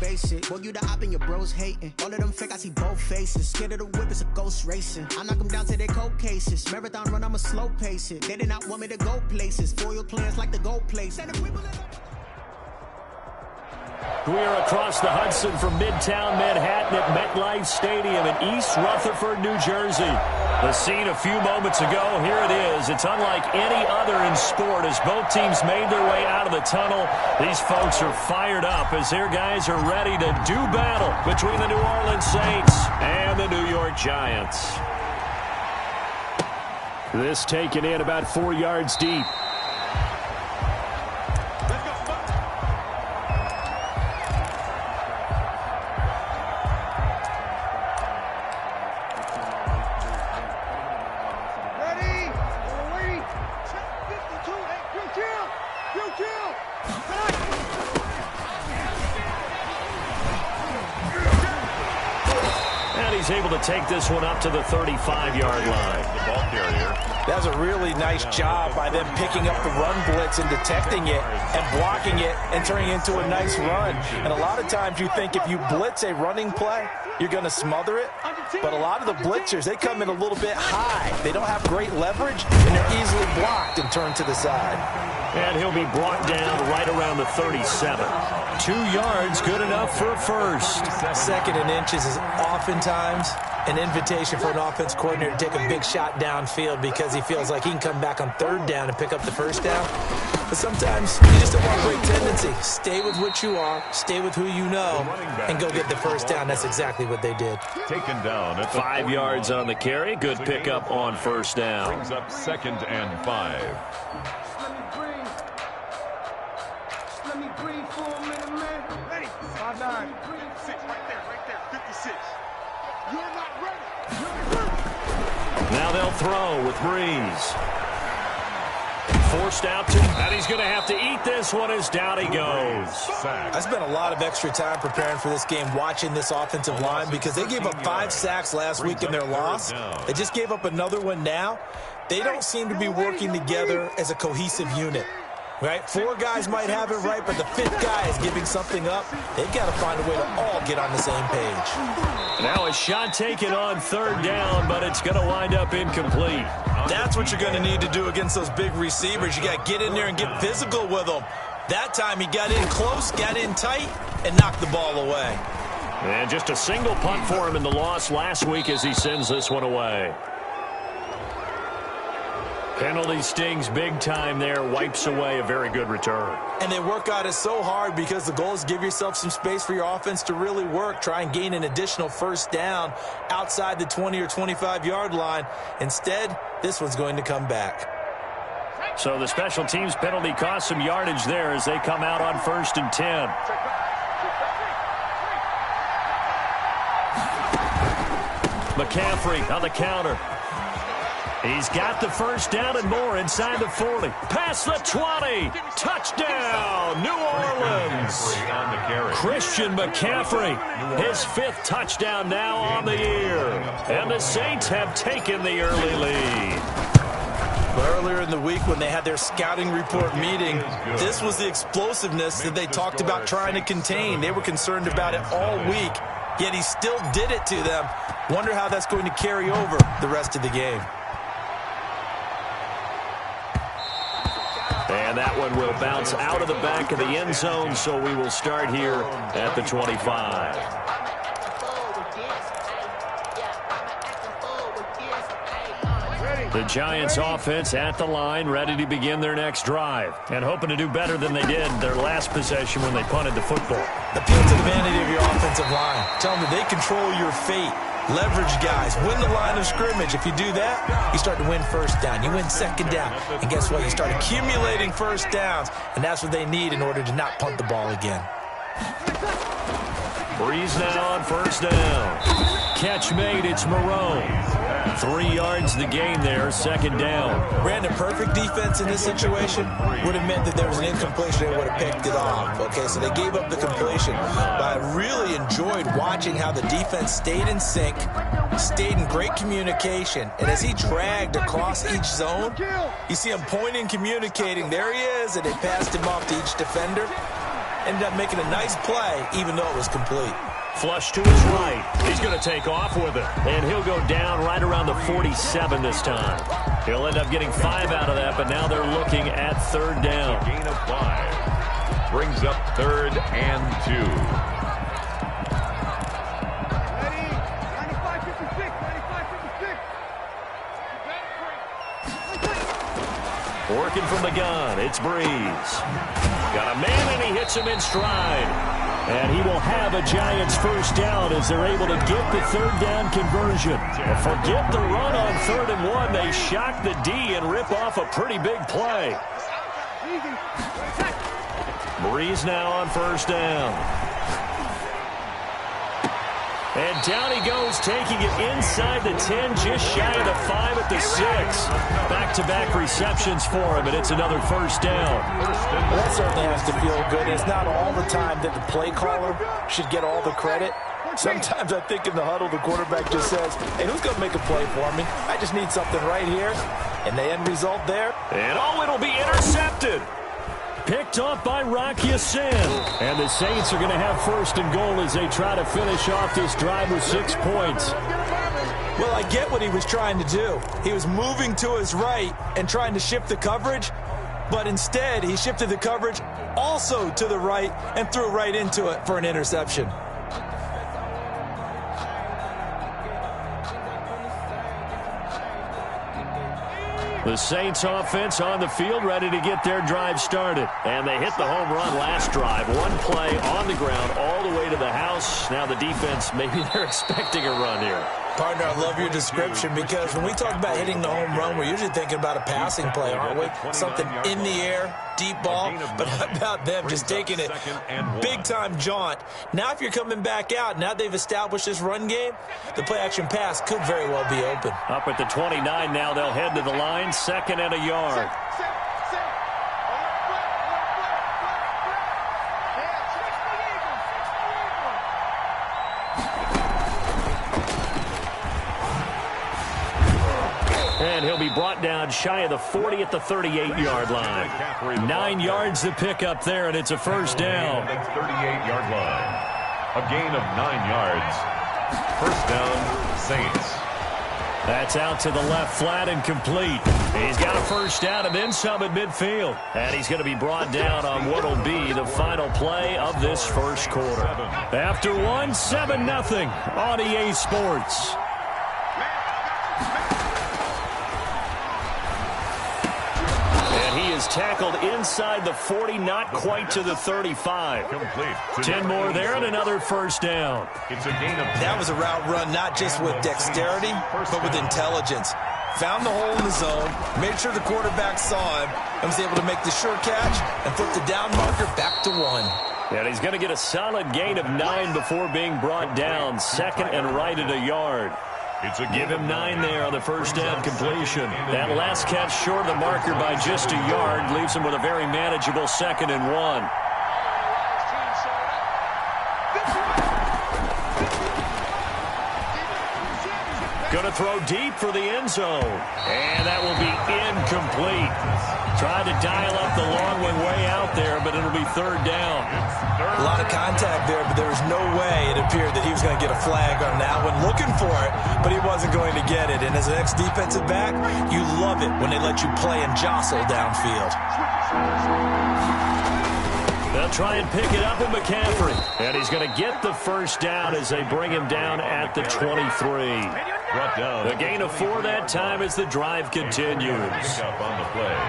face it. Boy, you the op and your bros hating. All of them fake, I see both faces. Scared of the whip, it's a ghost racing. I knock them down to their cold cases. Marathon run, I'ma slow pace it. They did not want me to go places. Foil plans like the gold place. We are across the Hudson from Midtown Manhattan at MetLife Stadium in East Rutherford, New Jersey. The scene a few moments ago, here it is. It's unlike any other in sport as both teams made their way out of the tunnel. These folks are fired up as their guys are ready to do battle between the New Orleans Saints and the New York Giants. This taken in about 4 yards deep. Able to take this one up to the 35-yard line. The ball carrier. That was a really nice job by them picking up the run blitz and detecting it and blocking it and turning it into a nice run. And a lot of times you think if you blitz a running play, you're going to smother it. But a lot of the blitzers, they come in a little bit high. They don't have great leverage, and they're easily blocked and turned to the side. And he'll be brought down right around the 37. 2 yards, good enough for a first. Second and inches is oftentimes an invitation for an offense coordinator to take a big shot downfield because he feels like he can come back on third down and pick up the first down. But sometimes you just don't want great tendency. Stay with what you are, stay with who you know, and go get the first down. That's exactly what they did. Taken down at 5 yards on the carry. Good pickup on first down. Brings up 2nd and 5. Let me breathe for a minute, man. Ready? 5'9". 6, right there, 56. You're not ready. Now they'll throw with Breeze. Forced out to, and he's going to have to eat this one as down he goes. I spent a lot of extra time preparing for this game watching this offensive line because they gave up 5 sacks last week in their loss. They just gave up another one now. They don't seem to be working together as a cohesive unit. Right? 4 guys might have it right, but the 5th guy is giving something up. They've got to find a way to all get on the same page. Now a shot taken on third down, but it's going to wind up incomplete. That's what you're going to need to do against those big receivers. You got to get in there and get physical with them. That time he got in close, got in tight, and knocked the ball away. And just a single punt for him in the loss last week as he sends this one away. Penalty stings big time there, wipes away a very good return. And they work on it so hard because the goal is give yourself some space for your offense to really work. Try and gain an additional first down outside the 20 or 25-yard line. Instead, this one's going to come back. So the special teams penalty cost some yardage there as they come out on 1st and 10. McCaffrey on the counter. He's got the first down and more inside the 40. Past the 20. Touchdown, New Orleans. Christian McCaffrey, his 5th touchdown now on the year. And the Saints have taken the early lead. Earlier in the week when they had their scouting report meeting, this was the explosiveness that they talked about trying to contain. They were concerned about it all week, yet he still did it to them. Wonder how that's going to carry over the rest of the game. And that one will bounce out of the back of the end zone, so we will start here at the 25. The Giants offense at the line, ready to begin their next drive, and hoping to do better than they did their last possession when they punted the football. Appeal to the vanity of your offensive line. Tell them that they control your fate. Leverage guys. Win the line of scrimmage. If you do that, you start to win first down. You win second down. And guess what? You start accumulating first downs. And that's what they need in order to not punt the ball again. Breeze now on first down. Catch made. It's Moreau. 3 yards the gain there, second down. Brandon, perfect defense in this situation would have meant that there was an incompletion. They would have picked it off. Okay, so they gave up the completion. But I really enjoyed watching how the defense stayed in sync, stayed in great communication. And as he dragged across each zone, you see him pointing, communicating. There he is, and they passed him off to each defender. ended up making a nice play, even though it was complete. Flush to his right. He's going to take off with it. And he'll go down right around the 47 this time. He'll end up getting 5 out of that, but now they're looking at third down. Gain of 5. Brings up 3rd and 2. Ready? 95-56. 95-56. Working from the gun, it's Breeze. Got a man, and he hits him in stride. And he will have a Giants first down as they're able to get the third down conversion. But forget the run on 3rd and 1. They shock the D and rip off a pretty big play. Breeze now on first down. And down he goes, taking it inside the 10, just shy of the 5 at the 6. Back-to-back receptions for him, and it's another first down. Well, that certainly has to feel good. It's not all the time that the play caller should get all the credit. Sometimes I think in the huddle, the quarterback just says, hey, who's going to make a play for me? I just need something right here. And the end result there. And it'll be intercepted. Picked off by Rock Ya-Sin. And the Saints are going to have 1st and goal as they try to finish off this drive with 6 points. Well, I get what he was trying to do. He was moving to his right and trying to shift the coverage, but instead he shifted the coverage also to the right and threw right into it for an interception. The Saints offense on the field, ready to get their drive started. And they hit the home run last drive. One play on the ground all the way to the house. Now the defense, maybe they're expecting a run here. Partner, I love your description because when we talk about hitting the home run, we're usually thinking about a passing play, aren't we? Something in the air, deep ball. But how about them just taking it big-time jaunt? Now if you're coming back out, now they've established this run game, the play-action pass could very well be open. Up at the 29 now, they'll head to the line, 2nd and a yard. And he'll be brought down shy of the 40 at the 38-yard line. 9 yards to pick up there, and it's a first down. That's 38-yard line. A gain of 9 yards. First down, Saints. That's out to the left flat and complete. He's got a first down and then some at midfield. And he's going to be brought down on what will be the final play of this first quarter. After 1, 7-0 on EA Sports. Is tackled inside the 40, not quite to the 35. Complete. 10 more there and another first down. It's a gain of 10. That was a route run not just with dexterity, but with intelligence. Found the hole in the zone, made sure the quarterback saw him, and was able to make the sure catch and flip the down marker back to 1. And he's going to get a solid gain of 9 before being brought down. 2nd and right at a yard. Give him 9 there on the first down completion. That last catch short of the marker by just a yard leaves him with a very manageable 2nd and 1. Going to throw deep for the end zone. And that will be incomplete. Tried to dial up the long one way out there, but it'll be 3rd down. A lot of contact there, but there was no way it appeared that he was going to get a flag on that one. Looking for it, but he wasn't going to get it. And as an ex-defensive back, you love it when they let you play and jostle downfield. They'll try and pick it up with McCaffrey. And he's going to get the first down as they bring him down at the 23. The gain of 4 that time as the drive continues. Up on the play.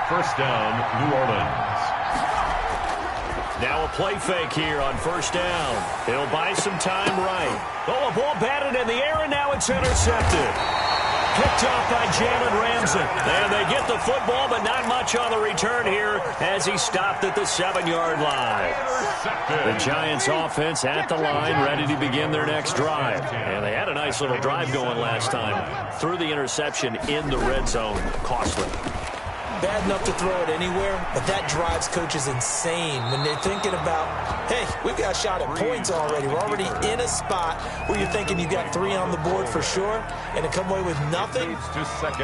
First down, New Orleans. Now a play fake here on first down. He'll buy some time right. Oh, a ball batted in the air, and now it's intercepted. Picked off by Jalen Ramsey. And they get the football, but not much on the return here as he stopped at the 7-yard line. The Giants offense at the line, ready to begin their next drive. And they had a nice little drive going last time. Threw the interception in the red zone. Costly. bad enough to throw it anywhere, but that drives coaches insane when they're thinking about, hey, we've got a shot at points already. We're already in a spot where you're thinking you've got 3 on the board for sure, and to come away with nothing,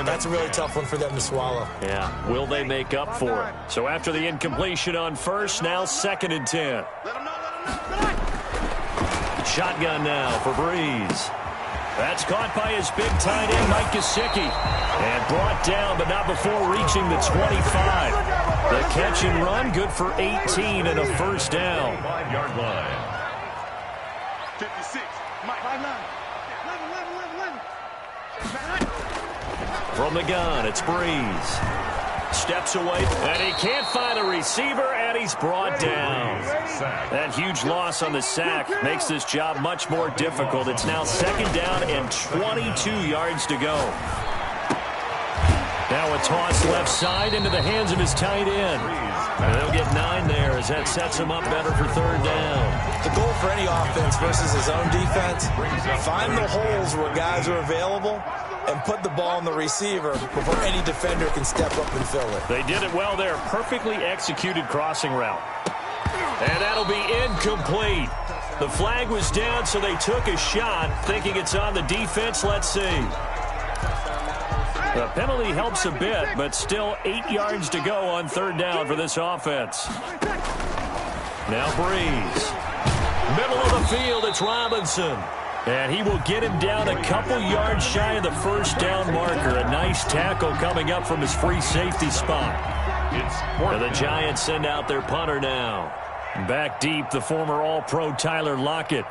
that's a really tough one for them to swallow. Yeah, will they make up for it? So after the incompletion on first, now 2nd and 10. Shotgun now for Breeze. That's caught by his big tight end, Mike Gesicki. And brought down, but not before reaching the 25. The catch and run, good for 18 and a first down. 5-yard line. 56. Mike. 5-9. 11. From the gun, it's Breeze. Steps away, and he can't find a receiver, and he's brought down. That huge loss on the sack makes this job much more difficult. It's now 2nd down and 22 yards to go. Now a toss left side into the hands of his tight end. And they'll get 9 there as that sets him up better for 3rd down. The goal for any offense versus his own defense, find the holes where guys are available and put the ball on the receiver before any defender can step up and fill it. They did it well there. Perfectly executed crossing route. And that'll be incomplete. The flag was down, so they took a shot, thinking it's on the defense. Let's see. The penalty helps a bit, but still 8 yards to go on 3rd down for this offense. Now Breeze. Middle of the field, it's Robinson. And he will get him down a couple yards shy of the first down marker. A nice tackle coming up from his free safety spot. And the Giants send out their punter now. Back deep, the former All-Pro Tyler Lockett.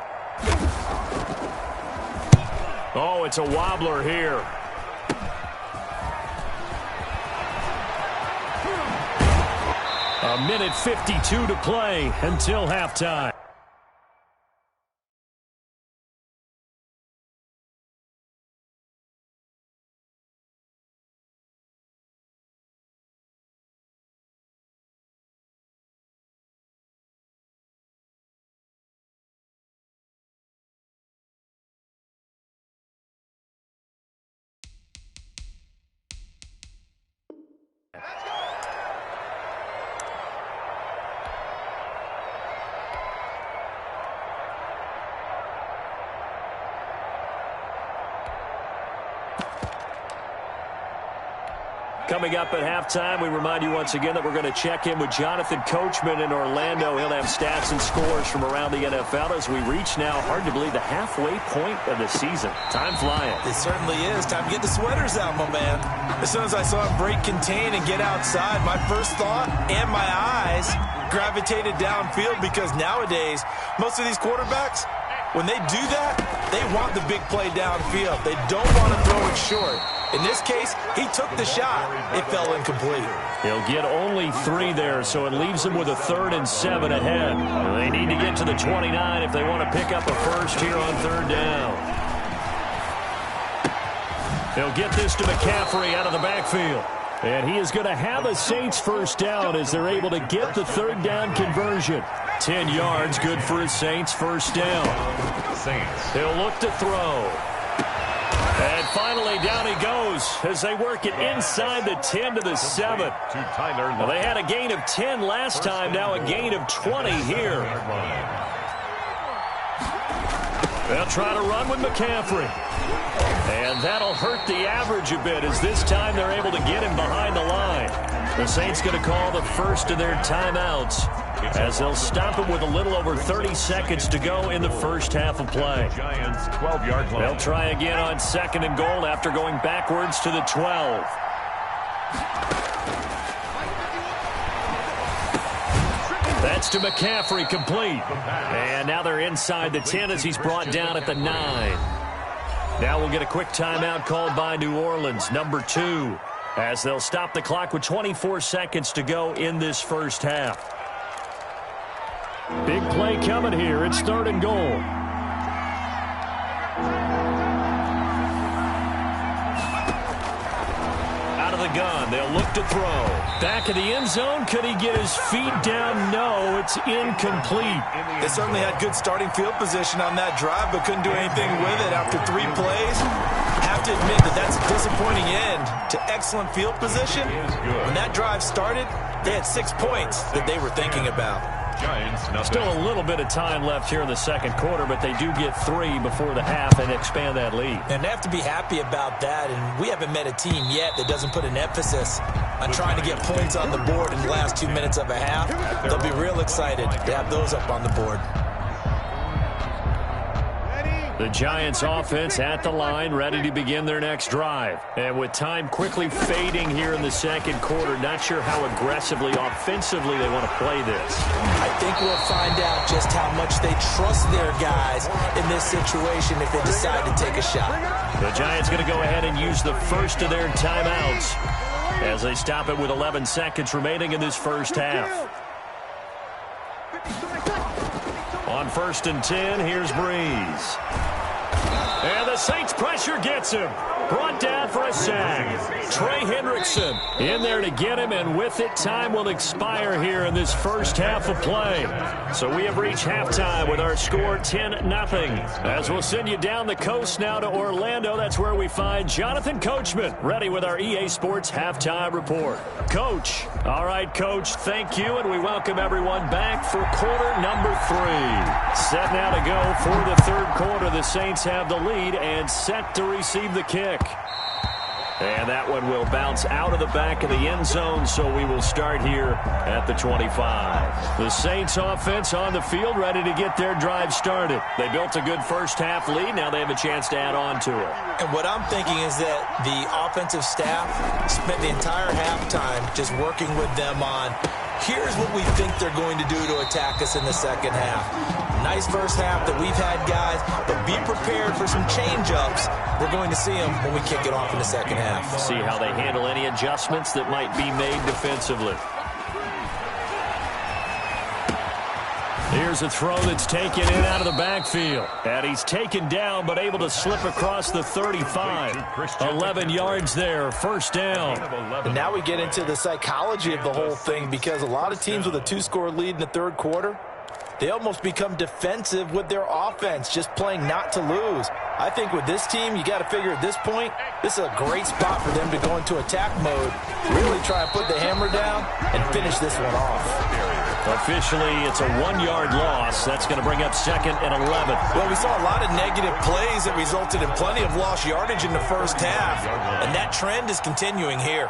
Oh, it's a wobbler here. A minute 52 to play until halftime. Coming up at halftime, we remind you once again that we're going to check in with Jonathan Coachman in Orlando. He'll have stats and scores from around the NFL as we reach now, hard to believe, the halfway point of the season. Time flying. It certainly is. Time to get the sweaters out, my man. As soon as I saw him break contain and get outside, my first thought and my eyes gravitated downfield because nowadays, most of these quarterbacks, when they do that, they want the big play downfield. They don't want to throw it short. In this case, he took the shot. It fell incomplete. He'll get only 3 there, so it leaves him with a 3rd and 7 ahead. They need to get to the 29 if they want to pick up a first here on 3rd down. They'll get this to McCaffrey out of the backfield. And he is going to have a Saints first down as they're able to get the 3rd down conversion. 10 yards, good for a Saints first down. Saints. He'll look to throw. And finally, down he goes as they work it inside the 10 to the 7. Well, they had a gain of 10 last time, now a gain of 20 here. They'll try to run with McCaffrey. And that'll hurt the average a bit as this time they're able to get him behind the line. The Saints going to call the first of their timeouts as they'll stop him with a little over 30 seconds to go in the first half of play. Giants 12-yard line. They'll try again on 2nd and goal after going backwards to the 12. That's to McCaffrey, complete. And now they're inside the 10 as he's brought down at the 9. Now we'll get a quick timeout called by New Orleans, number 2, as they'll stop the clock with 24 seconds to go in this first half. Big play coming here. It's 3rd and goal. Out of the gun, they'll look to throw. Back of the end zone, could he get his feet down? No, it's incomplete. They certainly had good starting field position on that drive, but couldn't do anything with it after 3 plays. Have have to admit that that's a disappointing end to excellent field position. When that drive started, they had 6 points that they were thinking about. Still a little bit of time left here in the second quarter, but they do get 3 before the half and expand that lead. And they have to be happy about that, and we haven't met a team yet that doesn't put an emphasis on trying to get points on the board in the last 2 minutes of a half. They'll be real excited to have those up on the board. The Giants offense at the line, ready to begin their next drive. And with time quickly fading here in the second quarter, not sure how aggressively, offensively they want to play this. I think we'll find out just how much they trust their guys in this situation if they decide to take a shot. The Giants going to go ahead and use the first of their timeouts as they stop it with 11 seconds remaining in this first half. On 1st and 10, here's Breeze. And the Saints pressure gets him. Brought down for a sack. Trey Hendrickson in there to get him, and with it, time will expire here in this first half of play. So we have reached halftime with our score 10-0. As we'll send you down the coast now to Orlando, that's where we find Jonathan Coachman, ready with our EA Sports Halftime Report. Coach. All right, Coach, thank you, and we welcome everyone back for quarter number 3. Set now to go for the third quarter. The Saints have the lead and set to receive the kick. And that one will bounce out of the back of the end zone, so we will start here at the 25. The Saints offense on the field, ready to get their drive started. They built a good first half lead. Now they have a chance to add on to it. And what I'm thinking is that the offensive staff spent the entire halftime just working with them on, here's what we think they're going to do to attack us in the second half. Nice first half that we've had, guys, but be prepared for some change-ups. We're going to see them when we kick it off in the second half. See how they handle any adjustments that might be made defensively. Here's a throw that's taken in out of the backfield. And he's taken down but able to slip across the 35. 11 yards there, first down. And now we get into the psychology of the whole thing, because a lot of teams with a 2-score lead in the third quarter, they almost become defensive with their offense, just playing not to lose. I think with this team, you got to figure at this point, this is a great spot for them to go into attack mode, really try and put the hammer down and finish this one off. Officially, it's a 1-yard loss. That's going to bring up 2nd and 11. Well, we saw a lot of negative plays that resulted in plenty of lost yardage in the first half, and that trend is continuing here.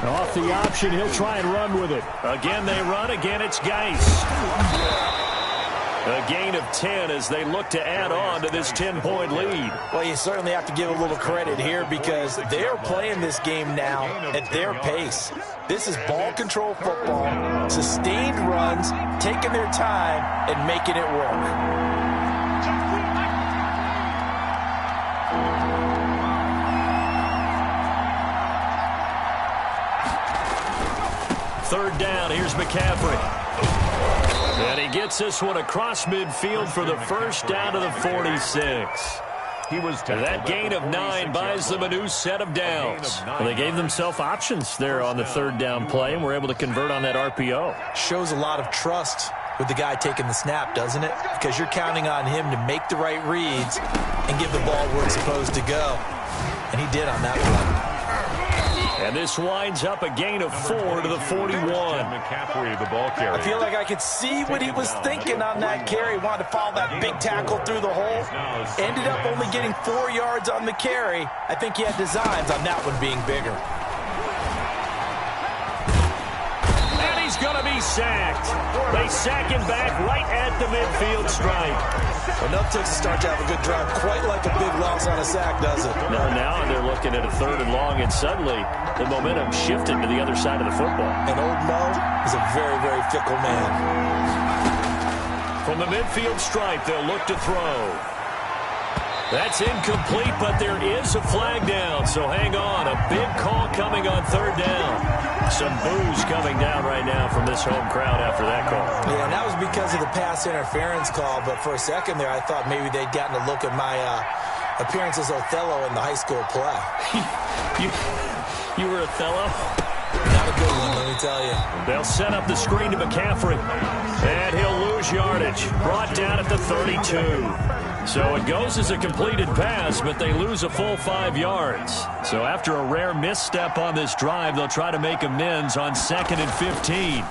Off the option, he'll try and run with it. Again, they run. Again, it's Geis. A gain of 10 as they look to add on to this 10-point lead. Well, you certainly have to give a little credit here, because they're playing this game now at their pace. This is ball control football, sustained runs, taking their time, and making it work. Third down, here's McCaffrey. And he gets this one across midfield for the first down to the 46. That gain of 9 buys them a new set of downs. Well, they gave themselves options there on the third down play, and were able to convert on that RPO. Shows a lot of trust with the guy taking the snap, doesn't it? Because you're counting on him to make the right reads and give the ball where it's supposed to go. And he did on that one. And this winds up a gain of 4 to the 41. McCaffrey, the ball carrier. I feel like I could see what he was thinking on that carry. Wanted to follow that big tackle through the hole. Ended up only getting 4 yards on the carry. I think he had designs on that one being bigger. And he's going to be sacked. They sack him back right at the midfield stripe. Enough takes to start to have a good drive. Quite like a big loss on a sack, does it? Now they're looking at a 3rd and long, and suddenly the momentum shifted to the other side of the football. And old Mo is a very, very fickle man. From the midfield stripe, they'll look to throw. That's incomplete, but there is a flag down, so hang on. A big call coming on 3rd down. Some boos coming down right now from this home crowd after that call. Yeah, and that was because of the pass interference call, but for a second there, I thought maybe they'd gotten a look at my appearance as Othello in the high school play. You were Othello? Not a good one, let me tell you. They'll set up the screen to McCaffrey, and he'll lose yardage. Brought down at the 32. So it goes as a completed pass, but they lose a full 5 yards. So after a rare misstep on this drive, they'll try to make amends on 2nd and 15.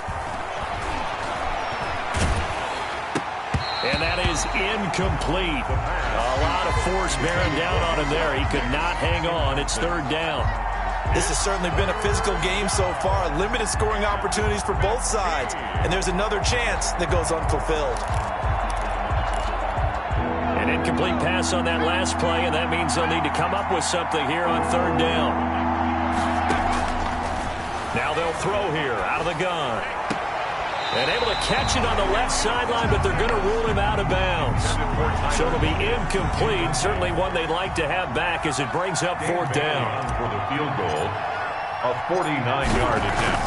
And that is incomplete. A lot of force bearing down on him there. He could not hang on. It's 3rd down. This has certainly been a physical game so far. Limited scoring opportunities for both sides. And there's another chance that goes unfulfilled. An incomplete pass on that last play, and that means they'll need to come up with something here on 3rd down. Now they'll throw here out of the gun. And able to catch it on the left sideline, but they're going to rule him out of bounds. So it'll be incomplete. Certainly one they'd like to have back as it brings up 4th down. For the field goal, a 49-yard attempt.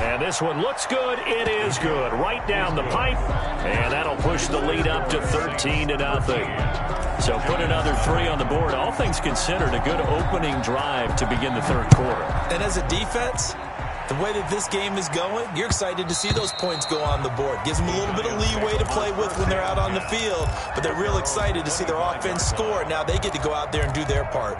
And this one looks good. It is good. Right down the pipe. And that'll push the lead up to 13-0. So put another 3 on the board. All things considered, a good opening drive to begin the 3rd quarter. And as a defense, the way that this game is going, you're excited to see those points go on the board. Gives them a little bit of leeway to play with when they're out on the field, but they're real excited to see their offense score. Now they get to go out there and do their part.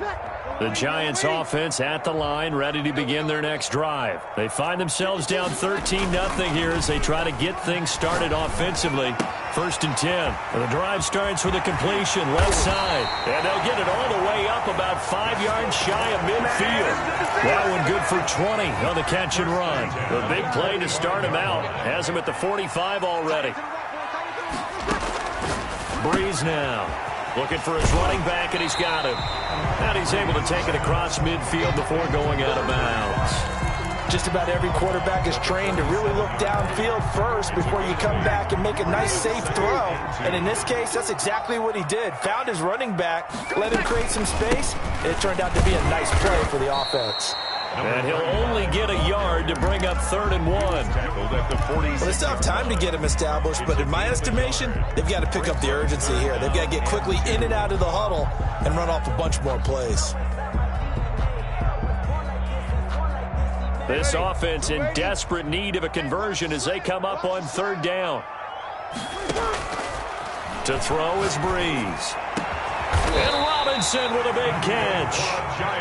The Giants offense at the line, ready to begin their next drive. They find themselves down 13-0 here as they try to get things started offensively. 1st and 10. The drive starts with a completion left side. And they'll get it all the way up about 5 yards shy of midfield. That one good for 20 on the catch and run. The big play to start him out. Has him at the 45 already. Breeze now. Looking for his running back, and he's got him. And he's able to take it across midfield before going out of bounds. Just about every quarterback is trained to really look downfield first before you come back and make a nice, safe throw. And in this case, that's exactly what he did. Found his running back, let him create some space, and it turned out to be a nice play for the offense. And he'll only get a yard to bring up 3rd and 1. Well, they still have time to get him established, but in my estimation, they've got to pick up the urgency here. They've got to get quickly in and out of the huddle and run off a bunch more plays. This offense in desperate need of a conversion as they come up on 3rd down. To throw is Breeze. And Robinson with a big catch.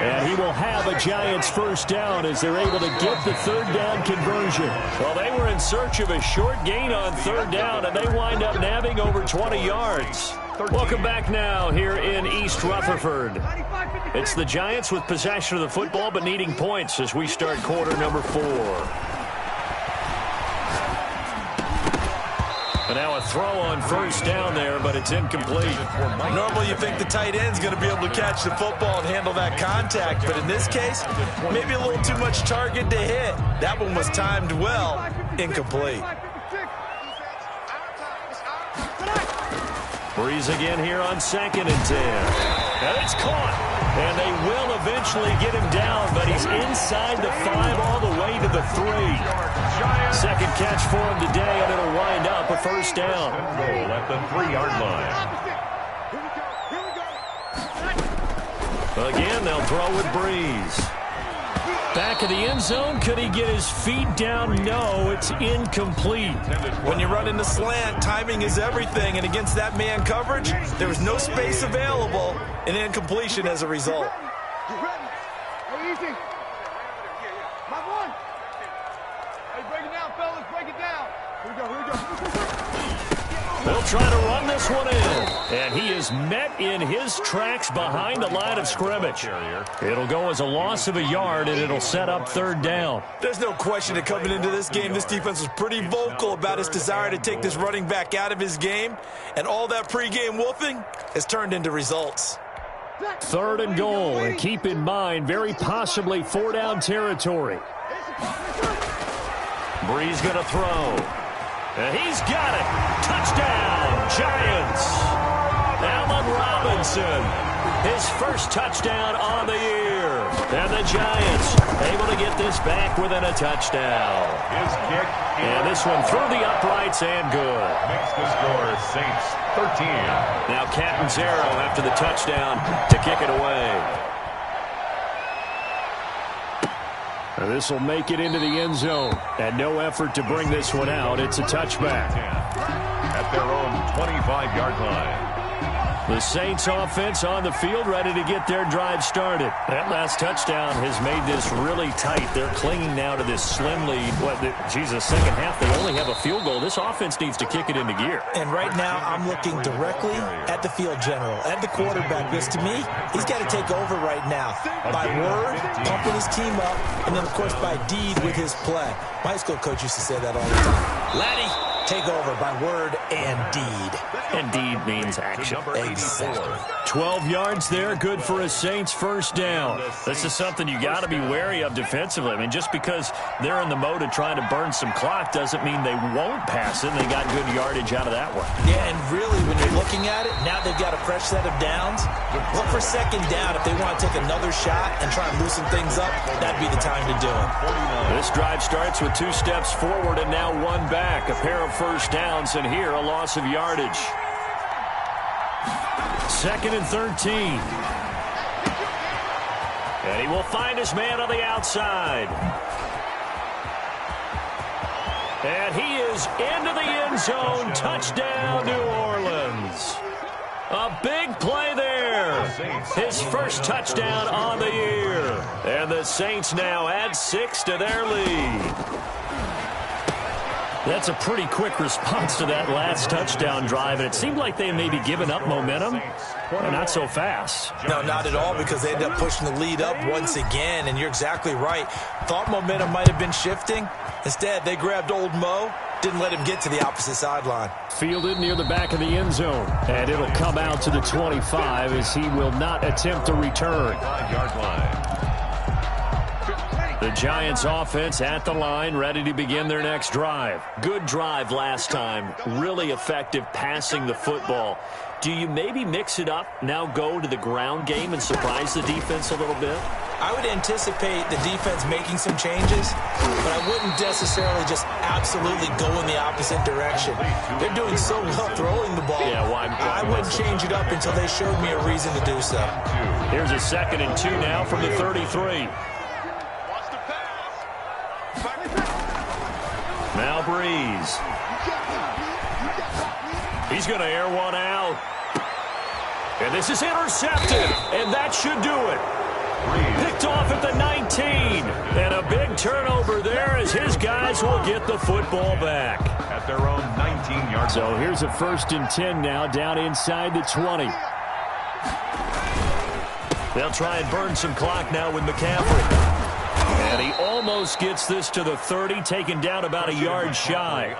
And he will have a Giants 1st down as they're able to get the 3rd down conversion. Well, they were in search of a short gain on 3rd down, and they wind up nabbing over 20 yards. Welcome back now here in East Rutherford. It's the Giants with possession of the football but needing points as we start quarter number 4. And now a throw on 1st down there, but it's incomplete. Normally you think the tight end's going to be able to catch the football and handle that contact, but in this case, maybe a little too much target to hit. That one was timed well. Incomplete. Breeze again here on 2nd and 10. And it's caught. And they will eventually get him down, but he's inside the 5 all the way to the 3. 2nd catch for him today, and it'll wind up a 1st down. Goal at the 3-yard line. Again, they'll throw with Breeze. Back of the end zone. Could he get his feet down? No, it's incomplete. When you run in the slant, timing is everything, and against that man coverage, there was no space available, and incompletion as a result. Get ready. Hey, easy. My one. Hey, break it down, fellas. Break it down. Here we go. Here we go. They'll try to run this one in. And he is met in his tracks behind the line of scrimmage. It'll go as a loss of a yard, and it'll set up 3rd down. There's no question that coming into this game, this defense was pretty vocal about its desire to take this running back out of his game. And all that pregame wolfing has turned into results. 3rd and goal, and keep in mind, very possibly 4-down territory. Breeze going to throw. And he's got it. Touchdown, Giants. Allen Robinson, his 1st touchdown on the year. And the Giants able to get this back within a touchdown. His kick. And this one through the uprights and good. Makes the score Saints 13. Now Catanzaro after the touchdown to kick it away. This will make it into the end zone. And no effort to bring this one out. It's a touchback. At at their own 25-yard line. The Saints offense on the field, ready to get their drive started. That last touchdown has made this really tight. They're clinging now to this slim lead. Second half, they only have a field goal. This offense needs to kick it into gear. And right now, I'm looking directly at the field general, at the quarterback, because to me, he's got to take over right now. By word, pumping his team up, and then, of course, by deed with his play. My high school coach used to say that all the time. Laddie, take over by word and deed. And deed means action. Exactly. 12 yards there, good for a Saints first down. This is something you got to be wary of defensively. I mean, just because they're in the mode of trying to burn some clock doesn't mean they won't pass it. They got good yardage out of that one. Yeah, and really, when you're looking at it, now they've got a fresh set of downs. Look for second down. If they want to take another shot and try and loosen things up, that'd be the time to do it. This drive starts with 2 steps forward and now 1 back. A pair of first downs, and here a loss of yardage. 2nd and 13. And he will find his man on the outside. And he is into the end zone. Touchdown, New Orleans. A big play there. His first touchdown on the year. And the Saints now add 6 to their lead. That's a pretty quick response to that last touchdown drive, and it seemed like they may be giving up momentum. Well, not so fast. No, not at all, because they ended up pushing the lead up once again, and you're exactly right. Thought momentum might have been shifting. Instead, they grabbed old Mo, didn't let him get to the opposite sideline. Fielded near the back of the end zone, and it'll come out to the 25 as he will not attempt the return. 5-yard line. The Giants offense at the line, ready to begin their next drive. Good drive last time. Really effective passing the football. Do you maybe mix it up, now go to the ground game and surprise the defense a little bit? I would anticipate the defense making some changes, but I wouldn't necessarily just absolutely go in the opposite direction. They're doing so well throwing the ball. Yeah, I wouldn't change it up until they showed me a reason to do so. Here's a 2nd and 2 now from the 33. Now Breeze. He's going to air one out. And this is intercepted. And that should do it. Picked off at the 19. And a big turnover there as his guys will get the football back. At their own 19-yard. So here's a 1st and 10 now down inside the 20. They'll try and burn some clock now with McCaffrey. And he almost gets this to the 30, taken down about a yard shy.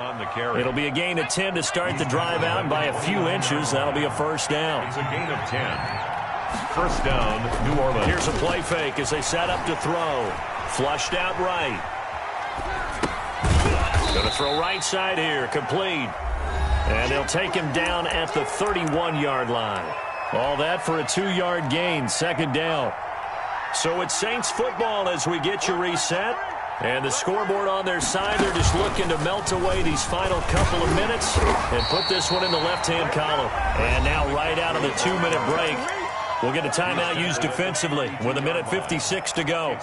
It'll be a gain of 10 to start the drive out, and by a few inches, that'll be a first down. It's a gain of 10. First down, New Orleans. Here's a play fake as they set up to throw. Flushed out right. Going to throw right side here, complete. And they'll take him down at the 31-yard line. All that for a 2-yard gain, 2nd down. So it's Saints football as we get you reset. And the scoreboard on their side, they're just looking to melt away these final couple of minutes and put this one in the left-hand column. And now right out of the 2-minute break, we'll get a timeout used defensively with 1:56 to go.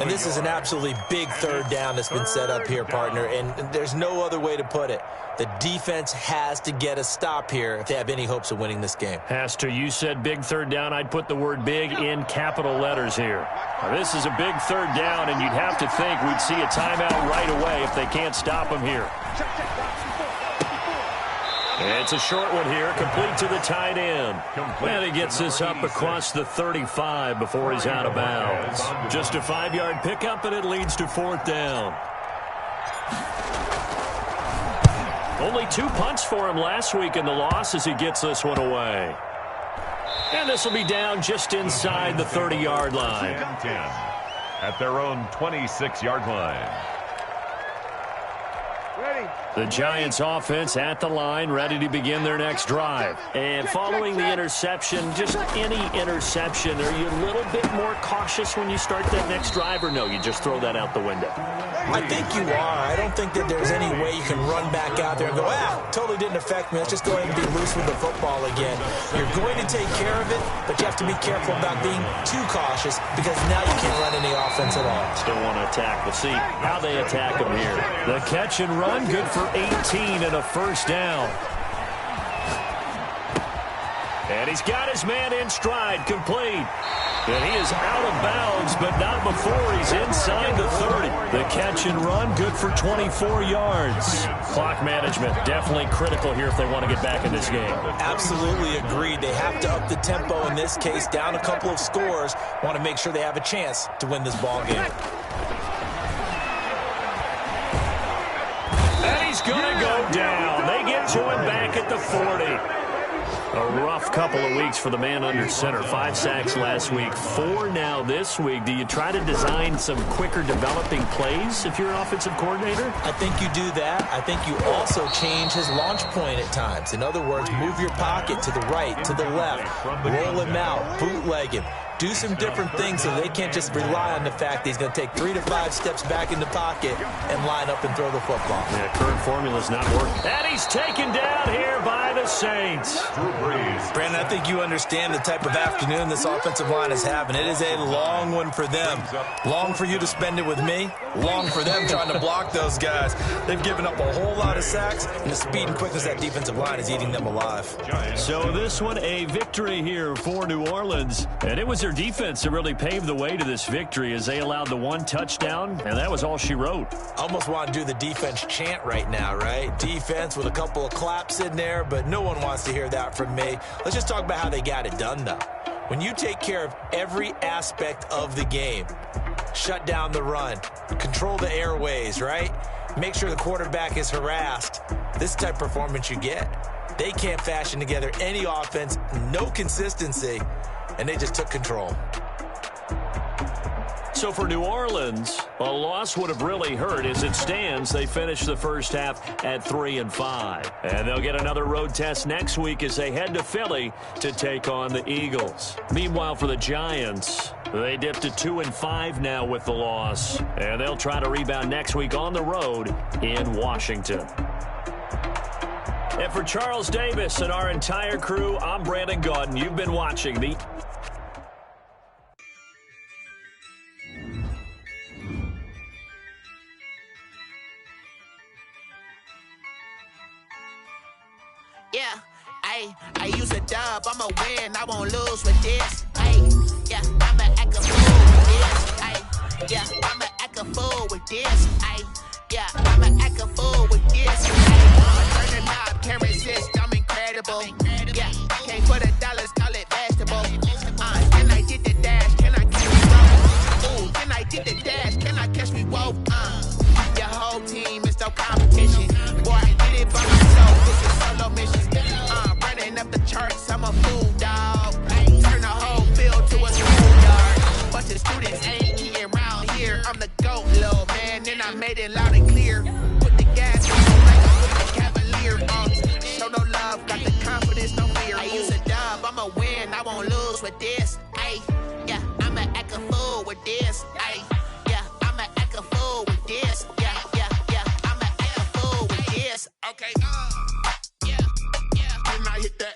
And this is an absolutely big 3rd down that's been set up here, partner. And there's no other way to put it. The defense has to get a stop here if they have any hopes of winning this game. Has to. You said big 3rd down. I'd put the word big in capital letters here. Now, this is a big 3rd down, and you'd have to think we'd see a timeout right away if they can't stop him here. It's a short one here, complete to the tight end. And he gets this up across the 35 before he's out of bounds. Just a 5-yard pickup, and it leads to 4th down. Only 2 punts for him last week in the loss as he gets this one away. And this will be down just inside the 30-yard line. 10 at their own 26-yard line. The Giants offense at the line, ready to begin their next drive. And following the interception, just any interception, are you a little bit more cautious when you start that next drive, or no, you just throw that out the window? I think you are. I don't think that there's any way you can run back out there and go, totally didn't affect me. Let's just go ahead and be loose with the football again. You're going to take care of it, but you have to be careful about being too cautious because now you can't run any offense at all. Still want to attack. We'll see how they attack them here. The catch and run, good for 18 and a first down. And he's got his man in stride, complete. And he is out of bounds, but not before he's inside the 30. The catch and run, good for 24 yards. Clock management, definitely critical here if they want to get back in this game. Absolutely agreed. They have to up the tempo in this case, down a couple of scores. Want to make sure they have a chance to win this ball game. And he's going to go down. They get to him back at the 40. A rough couple of weeks for the man under center. 5 sacks last week, 4 now this week. Do you try to design some quicker developing plays if you're an offensive coordinator? I think you do that. I think you also change his launch point at times. In other words, move your pocket to the right, to the left, roll him out, bootleg him. Do some different things so they can't just rely on the fact that he's going to take 3 to 5 steps back in the pocket and line up and throw the football. Yeah, current formula's not working. And he's taken down here by the Saints. Brandon, I think you understand the type of afternoon this offensive line is having. It is a long one for them. Long for you to spend it with me. Long for them trying to block those guys. They've given up a whole lot of sacks, and the speed and quickness of that defensive line is eating them alive. So this one, a victory here for New Orleans. And it was their defense that really paved the way to this victory as they allowed the 1 touchdown, and that was all she wrote. I almost want to do the defense chant right now, right? Defense with a couple of claps in there, but no one wants to hear that from me. Let's just talk about how they got it done, though. When you take care of every aspect of the game, shut down the run, control the airways, right? Make sure the quarterback is harassed. This type of performance you get. They can't fashion together any offense, no consistency, and they just took control. So for New Orleans, a loss would have really hurt. As it stands, they finished the first half at 3-5. And they'll get another road test next week as they head to Philly to take on the Eagles. Meanwhile, for the Giants, they dipped to 2-5 now with the loss. And they'll try to rebound next week on the road in Washington. And for Charles Davis and our entire crew, I'm Brandon Gaudin. You've been watching the... Yeah, I use a dub, I'ma win, I won't lose with this. Yeah, I'ma act a fool with this. Yeah, I'ma act a fool with this. Yeah, I'ma act a fool with this. I'ma turn the knob, can't resist, I'm incredible. Yeah, can't put $1, call it vegetable. Can I get the dash, can I catch me rope? Ooh, can I get the dash, can I catch me rope? Your whole team is no competition. Boy, I did it by myself, this is solo mission. Running up the charts, I'm a fool, dog. Turn the whole field to a schoolyard. Bunch of students ain't eating around here. I'm the GOAT, little man, and I made it loud and clear. Put the gas on like I put the Cavalier on. Show no love, got the confidence, no fear. I use a dub, I'ma win, I won't lose with this. Yeah, I'ma act a fool with this. Yeah, I'ma act a fool with this. Yeah, I'ma act a fool with this. Okay, yeah. When I hit that